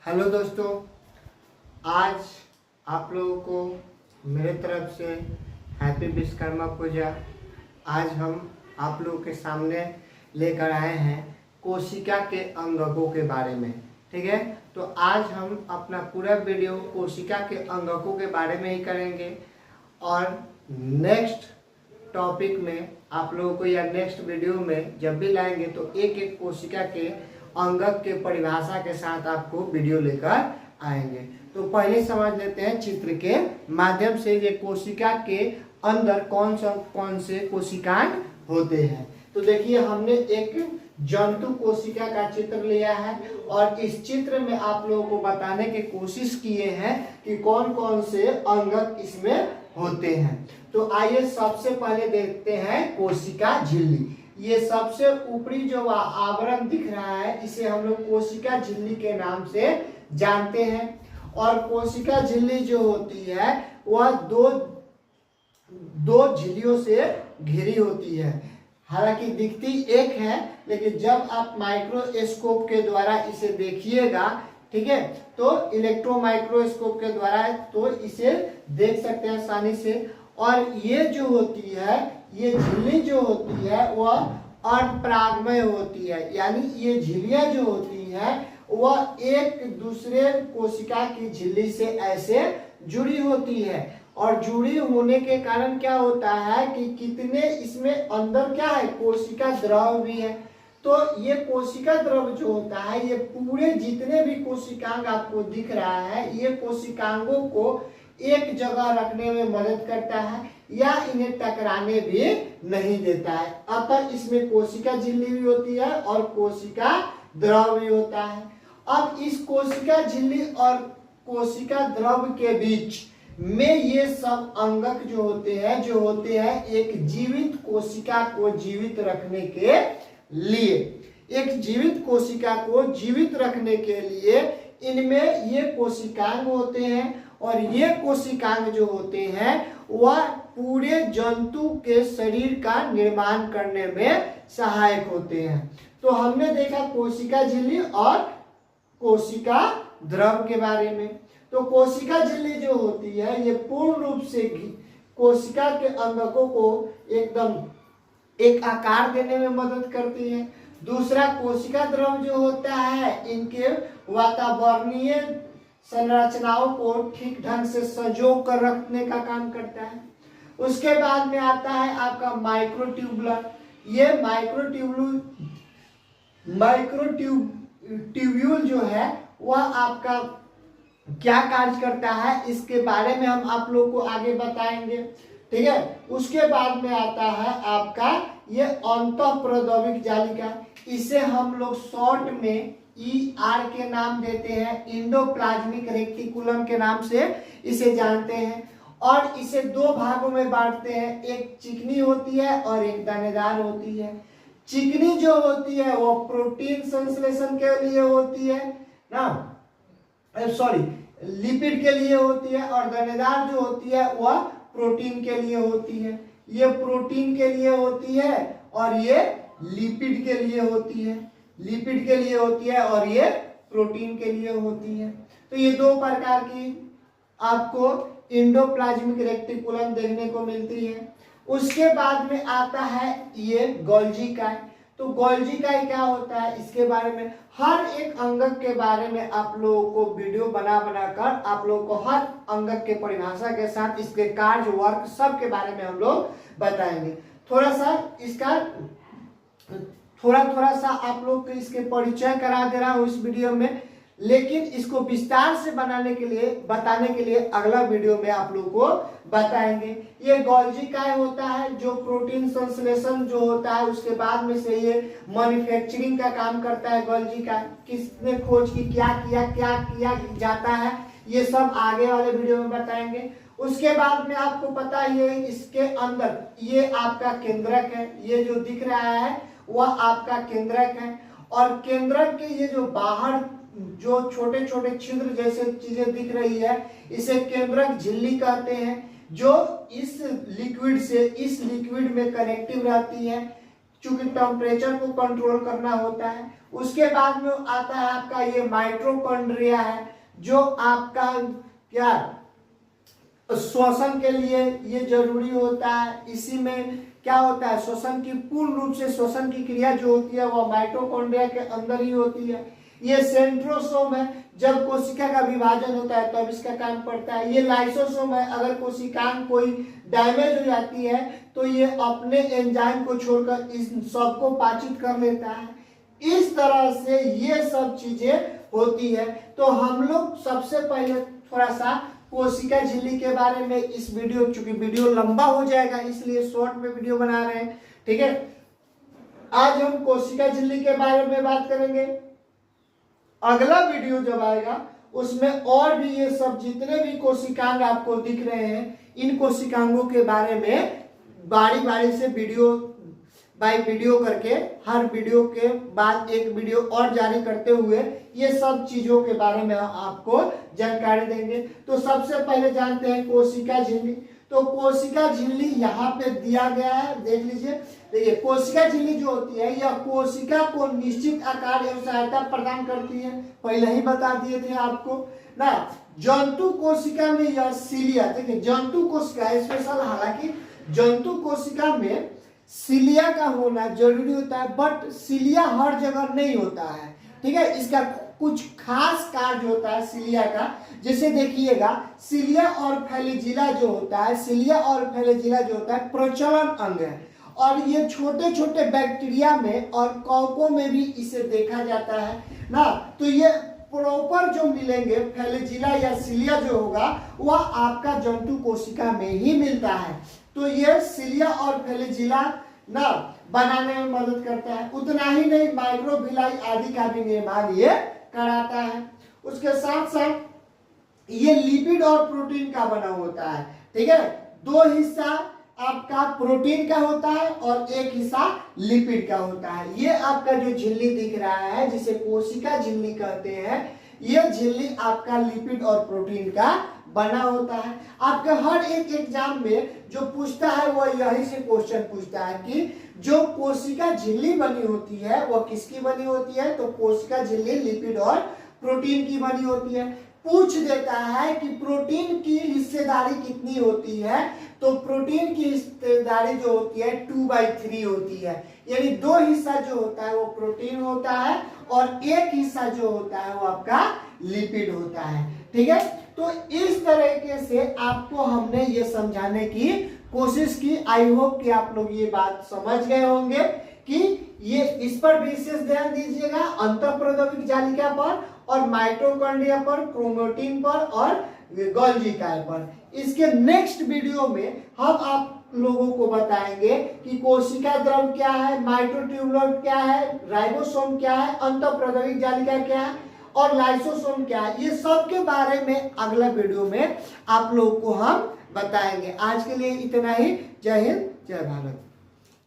Hello दोस्तों, आज आप लोगों को मेरे तरफ से हैप्पी विश्वकर्मा पूजा। आज हम आप लोगों के सामने लेकर आए हैं कोशिका के अंगकों के बारे में। ठीक है, तो आज हम अपना पूरा वीडियो कोशिका के अंगकों के बारे में ही करेंगे और नेक्स्ट टॉपिक में आप लोगों को या नेक्स्ट वीडियो में जब भी लाएंगे तो एक एक कोशिका के अंगक के परिभाषा के साथ आपको वीडियो लेकर आएंगे। तो पहले समझ लेते हैं चित्र के माध्यम से ये कोशिका के अंदर कौन से कोशिकांग होते हैं। तो देखिए, हमने एक जंतु कोशिका का चित्र लिया है और इस चित्र में आप लोगों को बताने की कोशिश किए हैं कि कौन कौन से अंगक इसमें होते हैं। तो आइए सबसे पहले देखते हैं कोशिका झिल्ली। ये सबसे ऊपरी जो आवरण दिख रहा है इसे हम लोग कोशिका झिल्ली के नाम से जानते हैं। और कोशिका झिल्ली जो होती है वह दो झिल्लियों से घिरी होती है। हालांकि दिखती एक है, लेकिन जब आप माइक्रोस्कोप के द्वारा इसे देखिएगा, ठीक है, तो इलेक्ट्रो माइक्रोस्कोप के द्वारा तो इसे देख सकते हैं आसानी से। और ये जो होती है, ये झिल्ली जो होती है वह अर्धपरागमय होती है, यानी ये झिल्लियां जो होती है वह एक दूसरे कोशिका की झिल्ली से ऐसे जुड़ी होती है। और जुड़ी होने के कारण क्या होता है कि कितने इसमें अंदर क्या है, कोशिका द्रव भी है। तो ये कोशिका द्रव जो होता है ये पूरे जितने भी कोशिकांग आपको दिख रहा है, ये कोशिकांगों को एक जगह रखने में मदद करता है या इन्हें टकराने भी नहीं देता है। अतः इसमें कोशिका झिल्ली भी होती है और कोशिका द्रव भी होता है। अब इस कोशिका झिल्ली और कोशिका द्रव के बीच में ये सब अंगक जो होते हैं एक जीवित कोशिका को जीवित रखने के लिए। एक जीवित कोशिका को जीवित रखने के लिए इनमें ये कोशिकांग होते हैं और ये कोशिकांग जो होते हैं वह पूरे जंतु के शरीर का निर्माण करने में सहायक होते हैं। तो हमने देखा कोशिका झिल्ली और कोशिका द्रव के बारे में। तो कोशिका झिल्ली जो होती है ये पूर्ण रूप से कोशिका के अंगकों को एकदम एक आकार देने में मदद करती है। दूसरा, कोशिका द्रव जो होता है इनके वातावरणीय संरचनाओं को ठीक ढंग से संजो कर रखने का काम करता है। उसके बाद में आता है आपका माइक्रोट्यूबुलर। ये माइक्रोट्यूब्यूल जो है वह आपका क्या कार्य करता है इसके बारे में हम आप लोग को आगे बताएंगे। ठीक है, उसके बाद में आता है आपका ये अंतःप्रद्रविक जालिका। इसे हम लोग शॉर्ट में ER के नाम देते हैं, इंडोप्लाज्मिक रेक्टिकुलम के नाम से इसे जानते हैं। और इसे दो भागों में बांटते हैं, एक चिकनी होती है और एक दानेदार होती है। चिकनी जो होती है वो प्रोटीन संश्लेषण के लिए होती है ना, लिपिड के लिए होती है। और दानेदार जो होती है वह प्रोटीन के लिए होती है। ये प्रोटीन के लिए होती है और ये लिपिड के लिए होती है। लिपिड के लिए होती है और ये प्रोटीन के लिए होती है। तो ये दो प्रकार की आपको इंडोप्लाज्मिक रेक्टिकुलम देखने को मिलती है। उसके बाद में आता है ये गोल्जी काय। तो गोल्जी काय क्या होता है इसके बारे में, हर एक अंगक के बारे में आप लोगों को वीडियो बना कर आप लोगों को हर अंगक के परिभाषा के साथ इसके कार्य वर्क सब के बारे में हम लोग बताएंगे। थोड़ा थोड़ा सा आप लोग को इसके परिचय करा दे रहा हूँ इस वीडियो में, लेकिन इसको विस्तार से बताने के लिए अगला वीडियो में आप लोग को बताएंगे। ये गोल्जी काय होता है जो प्रोटीन संश्लेषण जो होता है उसके बाद में से ये मैन्युफैक्चरिंग का काम करता है। गोल्जी काय किसने खोज की, क्या किया जाता है, ये सब आगे वाले वीडियो में बताएंगे। उसके बाद में आपको पता है इसके अंदर ये आपका केंद्रक है, ये जो दिख रहा है वह आपका केंद्रक है। और केंद्रक के ये जो बाहर जो छोटे छोटे छिद्र जैसे चीजें दिख रही है इसे केंद्रक झिल्ली कहते हैं, जो इस लिक्विड में कनेक्टिव रहती है। चूंकि टेम्परेचर को कंट्रोल करना होता है। उसके बाद में आता है आपका ये माइटोकॉन्ड्रिया है, जो आपका क्या श्वसन के लिए ये जरूरी होता है। इसी में क्या होता है, श्वसन की पूर्ण रूप से श्वसन की क्रिया जो होती है वह माइटोकॉन्ड्रिया के अंदर ही होती है। ये सेंट्रोसोम है, जब कोशिका का विभाजन होता है तब इसका काम पड़ता है। ये लाइसोसोम है, अगर कोशिकाएं कोई डैमेज हो जाती है तो ये अपने एंजाइम को छोड़कर इस सबको पाचित कर लेता है। इस तरह से ये सब चीजें होती है। तो हम लोग सबसे पहले थोड़ा सा कोशिका झिल्ली के बारे में इस वीडियो, चूंकि वीडियो लंबा हो जाएगा इसलिए शॉर्ट में वीडियो बना रहे हैं, ठीक है। आज हम कोशिका झिल्ली के बारे में बात करेंगे। अगला वीडियो जब आएगा उसमें और भी ये सब जितने भी कोशिकांग आपको दिख रहे हैं, इन कोशिकांगों के बारे में बारी बारी से वीडियो बाय वीडियो करके हर वीडियो के बाद एक वीडियो और जारी करते हुए ये सब चीजों के बारे में आपको जानकारी देंगे। तो सबसे पहले जानते हैं कोशिका झिल्ली। तो कोशिका झिल्ली यहाँ पे दिया गया है, देख लीजिए। देखिए कोशिका झिल्ली जो होती है यह कोशिका को निश्चित आकार एवं सहायता प्रदान करती है, पहले ही बता दिए थे आपको ना। जंतु कोशिका में यह सिलिया, देखिए जंतु कोशिका स्पेशल, हालांकि जंतु कोशिका में सिलिया का होना जरूरी होता है, बट सिलिया हर जगह नहीं होता है, ठीक है। इसका कुछ खास कार्य होता है सिलिया का। जैसे देखिएगा सिलिया और फ्लैजिला जो होता है, सिलिया और फ्लैजिला जो होता है प्रचलन अंग है, और ये छोटे छोटे बैक्टीरिया में और कवकों में भी इसे देखा जाता है ना। तो ये प्रॉपर जो मिलेंगे फ्लैजिला या सिलिया जो होगा वह आपका जंतु कोशिका में ही मिलता है। तो ये सिलिया और फ्लैजिला ना बनाने में मदद करता है। उतना ही नहीं, माइक्रोविलाई आदि का भी निर्माण ये कराता है। उसके साथ साथ ये लिपिड और प्रोटीन का बना होता है, ठीक है। दो हिस्सा आपका प्रोटीन का होता है और एक हिस्सा लिपिड का होता है। ये आपका जो झिल्ली दिख रहा है जिसे कोशिका झिल्ली कहते हैं, ये झिल्ली आपका लिपिड और प्रोटीन का बना होता है। आपके हर एक एग्जाम में जो पूछता है वह यही से क्वेश्चन पूछता है कि जो कोशिका झिल्ली बनी होती है वह किसकी बनी होती है, तो कोशिका झिल्ली लिपिड और प्रोटीन की बनी होती है। पूछ देता है कि प्रोटीन की हिस्सेदारी कितनी होती है, तो प्रोटीन की हिस्सेदारी जो होती है 2/3 होती है, यानी दो हिस्सा जो होता है वो प्रोटीन होता है और एक हिस्सा जो होता है वो आपका लिपिड होता है, ठीक है। तो इस तरीके से आपको हमने ये समझाने की कोशिश की। आई होप कि आप लोग ये बात समझ गए होंगे कि ये इस पर विशेष ध्यान दीजिएगा, अंतःप्रौद्योगिक जालिका पर और माइटोकॉन्ड्रिया पर, क्रोमैटिन पर और गोल्गी कायल पर। इसके नेक्स्ट वीडियो में हम आप लोगों को बताएंगे कि कोशिका द्रव क्या है, माइटोट्यूबुलर क्या है, राइबोसोम क्या है, अंतःप्रौद्योगिक जालिका क्या है और लाइसोसोम क्या है, ये सब के बारे में अगला वीडियो में आप लोगों को हम बताएंगे। आज के लिए इतना ही। जय हिंद, जय भारत।